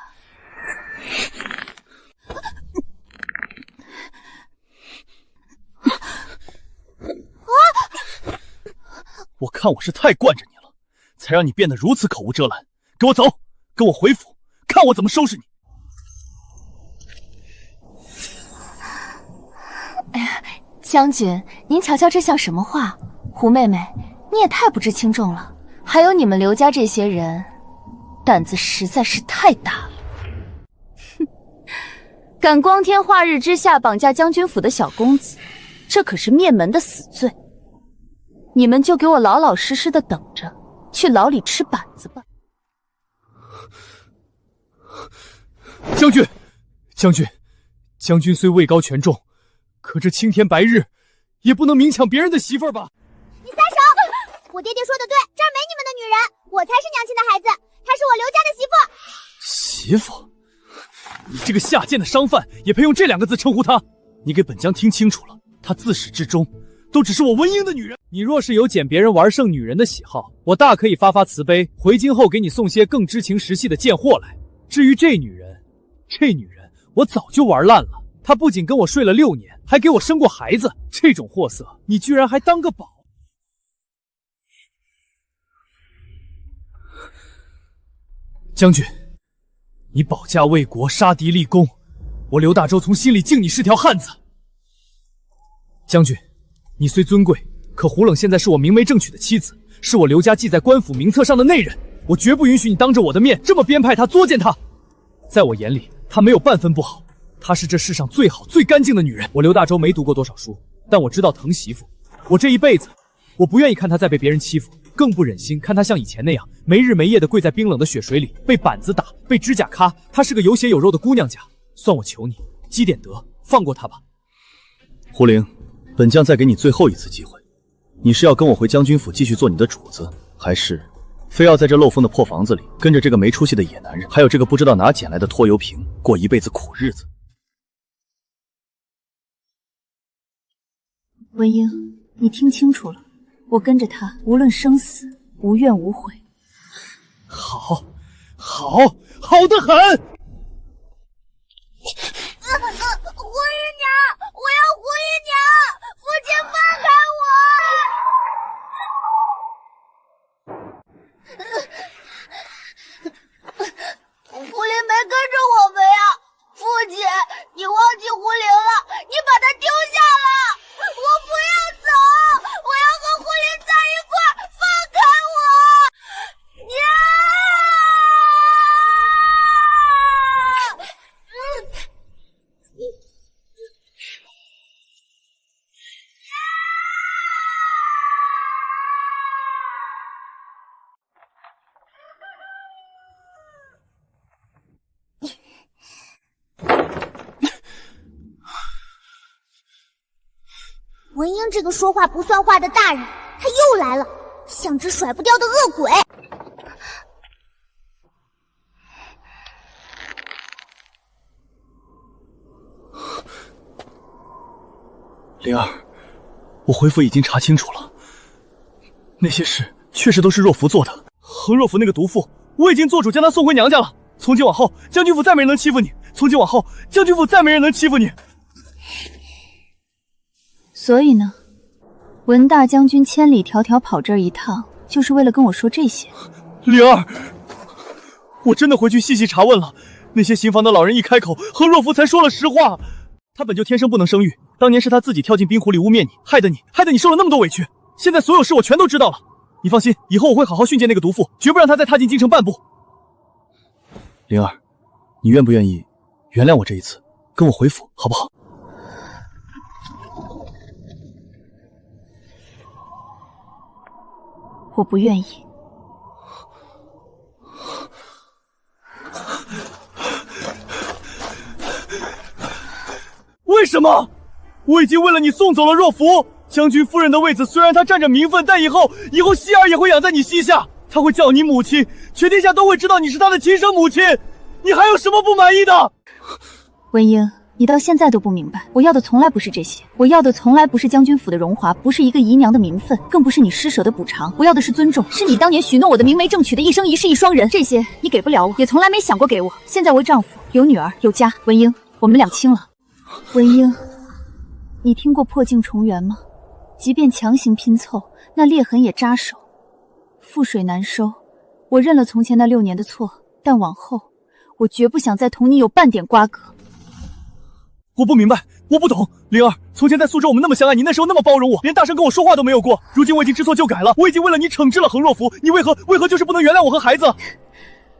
我看我是太惯着你了，才让你变得如此口无遮拦。给我走，跟我回府，看我怎么收拾你。哎呀，将军，您瞧瞧这像什么话？胡妹妹，你也太不知轻重了。还有你们刘家这些人，胆子实在是太大了。哼，敢光天化日之下绑架将军府的小公子，这可是灭门的死罪。你们就给我老老实实的等着，去牢里吃板子吧。将军虽位高权重，可这青天白日也不能明抢别人的媳妇儿吧？你撒手！我爹爹说的对，这儿没你们的女人，我才是娘亲的孩子，她是我刘家的媳妇。媳妇？你这个下贱的商贩，也配用这2个字称呼她？你给本将听清楚了，她自始至终都只是我文英的女人。你若是有捡别人玩剩女人的喜好，我大可以发慈悲，回京后给你送些更知情识细的贱货来。至于这女人我早就玩烂了。她不仅跟我睡了6年，还给我生过孩子，这种货色你居然还当个宝。将军，你保家卫国，杀敌立功，我刘大周从心里敬你是条汉子。将军，你虽尊贵，可胡冷现在是我明媒正娶的妻子，是我刘家记在官府名册上的内人，我绝不允许你当着我的面这么编排她、作践她。在我眼里，她没有半分不好，她是这世上最好、最干净的女人。我刘大周没读过多少书，但我知道疼媳妇。我这一辈子，我不愿意看她再被别人欺负，更不忍心看她像以前那样没日没夜地跪在冰冷的血水里，被板子打，被指甲咔。她是个有血有肉的姑娘家，算我求你积点德，放过她吧。胡玲，本将再给你最后一次机会，你是要跟我回将军府继续做你的主子，还是非要在这漏风的破房子里跟着这个没出息的野男人，还有这个不知道哪捡来的拖油瓶过一辈子苦日子？文英，你听清楚了，我跟着他无论生死无怨无悔。好得很。胡姨娘，我要胡姨娘，父亲放开我！胡林没跟着我们呀，父亲，你忘记胡林了，你把他丢下了，我不要走，我要和胡林在一块儿，放开我！娘！文英这个说话不算话的大人，他又来了，像只甩不掉的恶鬼。灵儿，我回府已经查清楚了，那些事确实都是若弗做的。横若弗那个毒妇，我已经做主将她送回娘家了。从今往后，将军府再没人能欺负你。从今往后，将军府再没人能欺负你。所以呢，文大将军千里迢迢跑这儿一趟，就是为了跟我说这些？灵儿，我真的回去细细查问了，那些刑房的老人一开口，横若弗才说了实话。他本就天生不能生育，当年是他自己跳进冰湖里污蔑你，害得你受了那么多委屈。现在所有事我全都知道了。你放心，以后我会好好训诫那个毒妇，绝不让她再踏进京城半步。灵儿，你愿不愿意原谅我这一次，跟我回府，好不好？我不愿意。为什么？我已经为了你送走了若弗。将军夫人的位子虽然她占着名分，但以后希儿也会养在你膝下，她会叫你母亲，全天下都会知道你是她的亲生母亲。你还有什么不满意的？文英，你到现在都不明白，我要的从来不是这些，我要的从来不是将军府的荣华，不是一个姨娘的名分，更不是你施舍的补偿，我要的是尊重，是你当年许诺我的明媒正娶的一生一世一双人，这些你给不了我，也从来没想过给我。现在为丈夫，有女儿有家，文英，我们俩清了。文英，你听过破镜重圆吗？即便强行拼凑，那裂痕也扎手，覆水难收。我认了从前那6年的错，但往后我绝不想再同你有半点瓜葛。我不明白，我不懂。灵儿，从前在苏州我们那么相爱，你那时候那么包容我，连大声跟我说话都没有过。如今我已经知错就改了，我已经为了你惩治了横若弗，你为何就是不能原谅我和孩子？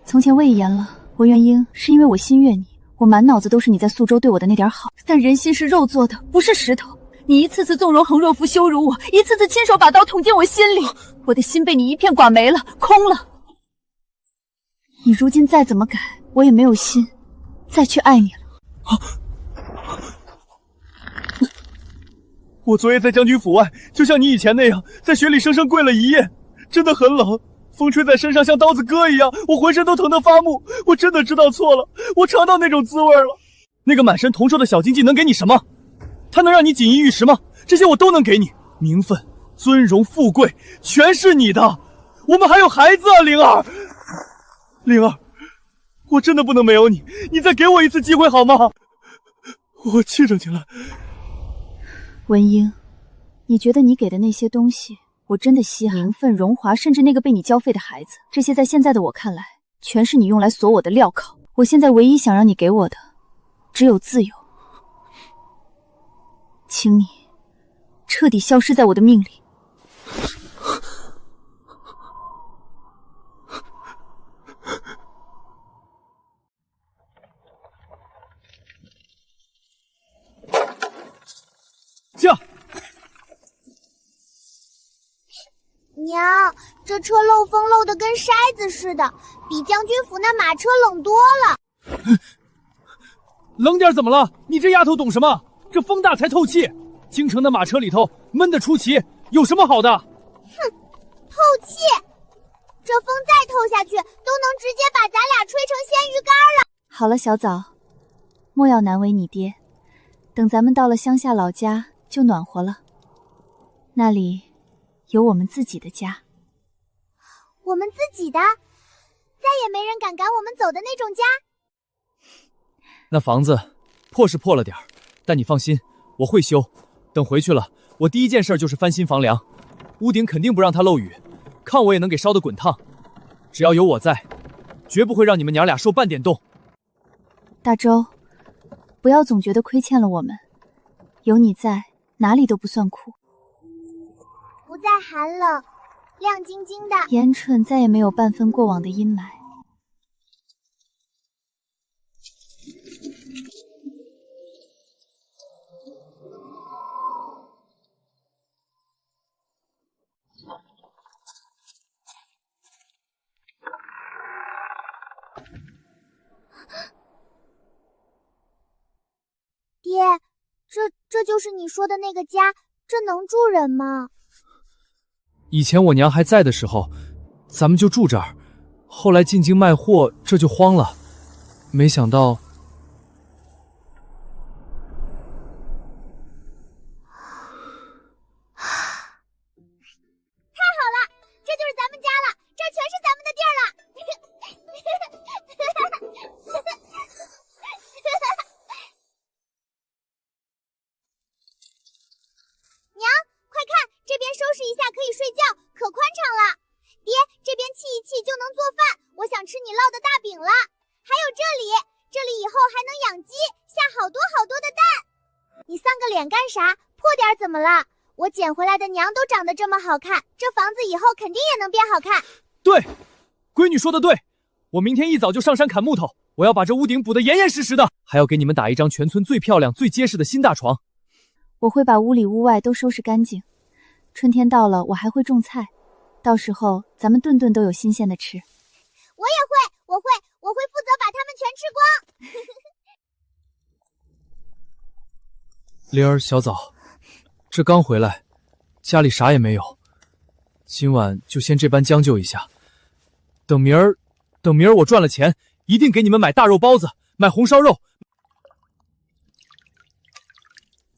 从前我也言了，文元英，是因为我心悦你，我满脑子都是你在苏州对我的那点好。但人心是肉做的，不是石头。你一次次纵容横若弗羞辱我，一次次亲手把刀捅进我心里，我的心被你一片剐没了，空了。你如今再怎么改，我也没有心再去爱你了。我昨夜在将军府外，就像你以前那样，在雪里生生跪了一夜，真的很冷，风吹在身上像刀子割一样，我浑身都疼得发木。我真的知道错了，我尝到那种滋味了。那个满身铜臭的小经济能给你什么？他能让你锦衣玉食吗？这些我都能给你，名分、尊荣、富贵，全是你的。我们还有孩子啊，灵儿，灵儿，我真的不能没有你，你再给我一次机会好吗？我气着你了。文英，你觉得你给的那些东西，我真的稀罕？名分、荣华，甚至那个被你交废的孩子，这些在现在的我看来，全是你用来锁我的镣铐。我现在唯一想让你给我的，只有自由。请你彻底消失在我的命里。驾！娘，这车漏风漏得跟筛子似的，比将军府那马车冷多了。冷点怎么了？你这丫头懂什么？这风大才透气，京城的马车里头闷得出奇，有什么好的？哼，透气，这风再透下去，都能直接把咱俩吹成鲜鱼干了。好了，小枣，莫要难为你爹，等咱们到了乡下老家就暖和了，那里有我们自己的家。我们自己的，再也没人敢赶我们走的那种家。那房子破是破了点儿，但你放心，我会修。等回去了，我第一件事就是翻新房梁，屋顶肯定不让它漏雨，炕我也能给烧得滚烫。只要有我在，绝不会让你们娘俩受半点冻。大周，不要总觉得亏欠了我们，有你在，哪里都不算苦。不再寒冷，亮晶晶的，烟春再也没有半分过往的阴霾。爹，这就是你说的那个家，这能住人吗？以前我娘还在的时候，咱们就住这儿，后来进京卖货，这就荒了。没想到……太好了，这就是咱们家了，这全是咱们的地儿了。娘，快看，这边收拾一下可以睡觉，可宽敞了。爹，这边沏一沏就能做饭，我想吃你烙的大饼了。还有这里以后还能养鸡，下好多好多的蛋。你丧个脸干啥？破点怎么了？我捡回来的娘都长得这么好看，这房子以后肯定也能变好看。对，闺女说的对，我明天一早就上山砍木头，我要把这屋顶补得严严实实的，还要给你们打一张全村最漂亮、最结实的新大床。我会把屋里屋外都收拾干净。春天到了，我还会种菜，到时候咱们顿顿都有新鲜的吃。我也会，我会负责把它们全吃光。灵儿、小枣，这刚回来，家里啥也没有，今晚就先这般将就一下。等明儿我赚了钱，一定给你们买大肉包子，买红烧肉。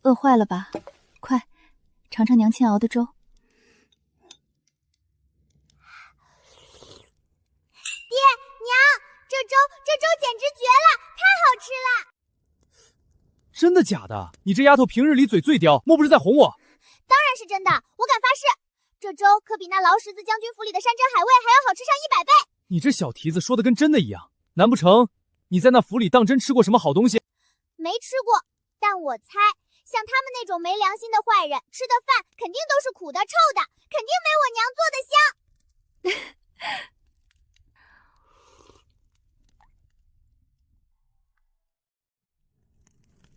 饿坏了吧？快，尝尝娘亲熬的粥。爹娘，这粥简直绝了，太好吃了！真的假的？你这丫头平日里嘴最刁，莫不是在哄我？当然是真的，我敢发誓，这粥可比那劳什子将军府里的山珍海味还要好吃上100倍。你这小蹄子说的跟真的一样，难不成你在那府里当真吃过什么好东西？没吃过，但我猜，像他们那种没良心的坏人，吃的饭肯定都是苦的、臭的，肯定没我娘做的香。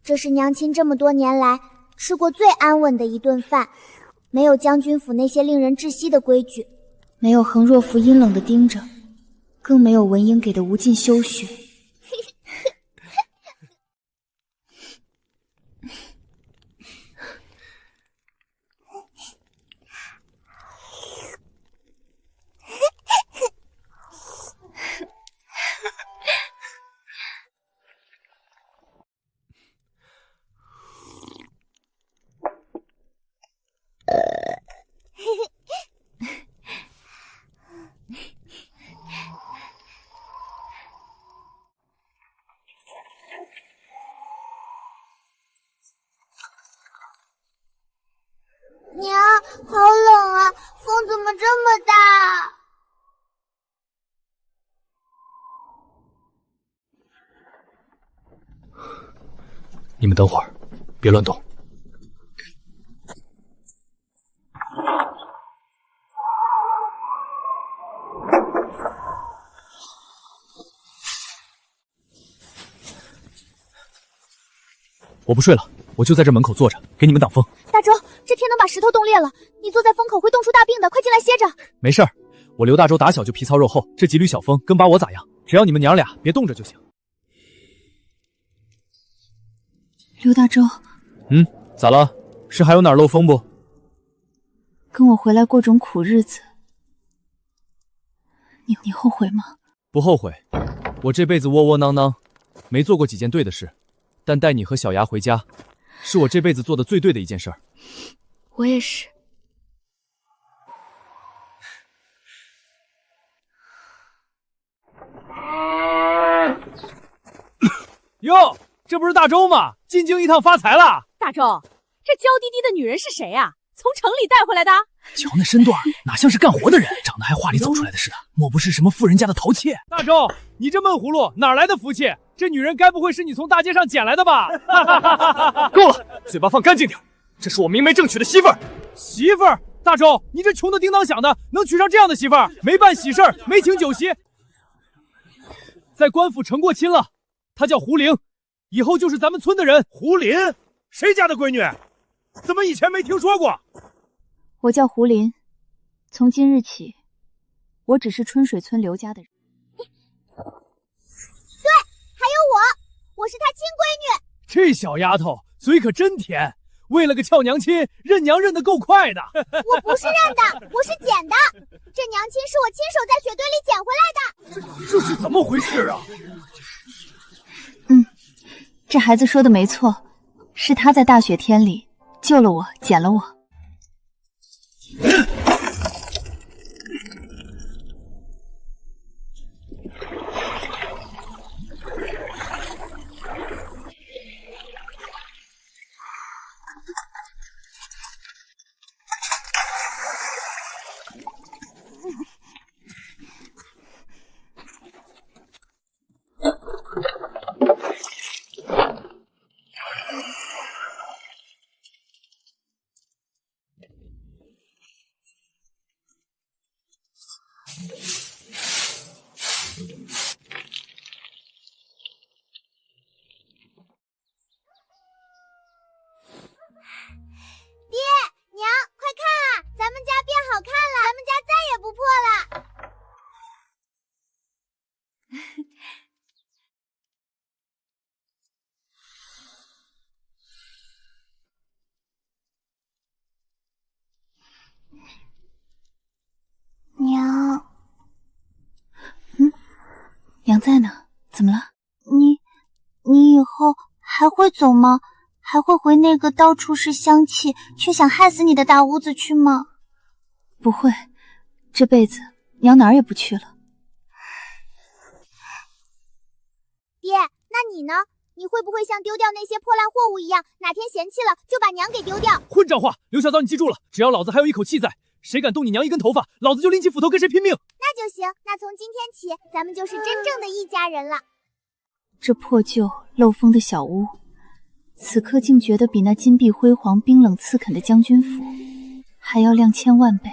这是娘亲这么多年来吃过最安稳的一顿饭，没有将军府那些令人窒息的规矩，没有横若府阴冷的盯着，更没有文英给的无尽修学。娘，好冷啊，风怎么这么大？你们等会儿，别乱动。我不睡了，我就在这门口坐着，给你们挡风。大周，这天能把石头冻裂了，你坐在风口会冻出大病的，快进来歇着。没事儿，我刘大周打小就皮糙肉厚，这几缕小风跟把我咋样？只要你们娘俩别冻着就行。刘大周，咋了？是还有哪儿漏风不？跟我回来过种苦日子，你后悔吗？不后悔，我这辈子窝窝囊囊，没做过几件对的事，但带你和小牙回家，是我这辈子做的最对的一件事儿。我也是。哟，这不是大周吗？进京一趟发财了。大周，这娇滴滴的女人是谁呀？从城里带回来的？瞧那身段，哪像是干活的人，长得还画里走出来的似的，莫不是什么富人家的陶妾？大周，你这闷葫芦哪来的福气？这女人该不会是你从大街上捡来的吧？够了，嘴巴放干净点，这是我明媒正娶的媳妇儿。媳妇儿？大周，你这穷的叮当响的，能娶上这样的媳妇儿？没办喜事儿，没请酒席，在官府成过亲了。她叫胡玲，以后就是咱们村的人。胡林？谁家的闺女？怎么以前没听说过？我叫胡林，从今日起，我只是春水村刘家的人。对，还有我是她亲闺女。这小丫头嘴可真甜，为了个俏娘亲，认娘认得够快的。我不是认的，我是捡的。这娘亲是我亲手在雪堆里捡回来的。这是怎么回事啊？这孩子说的没错，是他在大雪天里救了我，捡了我。娘，娘在呢，怎么了？你以后还会走吗？还会回那个到处是香气却想害死你的大屋子去吗？不会，这辈子娘哪儿也不去了。爹，那你呢？你会不会像丢掉那些破烂货物一样，哪天嫌弃了就把娘给丢掉？混账话！刘小枣，你记住了，只要老子还有一口气在，谁敢动你娘一根头发，老子就拎起斧头跟谁拼命。那就行，那从今天起，咱们就是真正的一家人了。这破旧漏风的小屋，此刻竟觉得比那金碧辉煌、冰冷刺肯的将军府还要亮千万倍。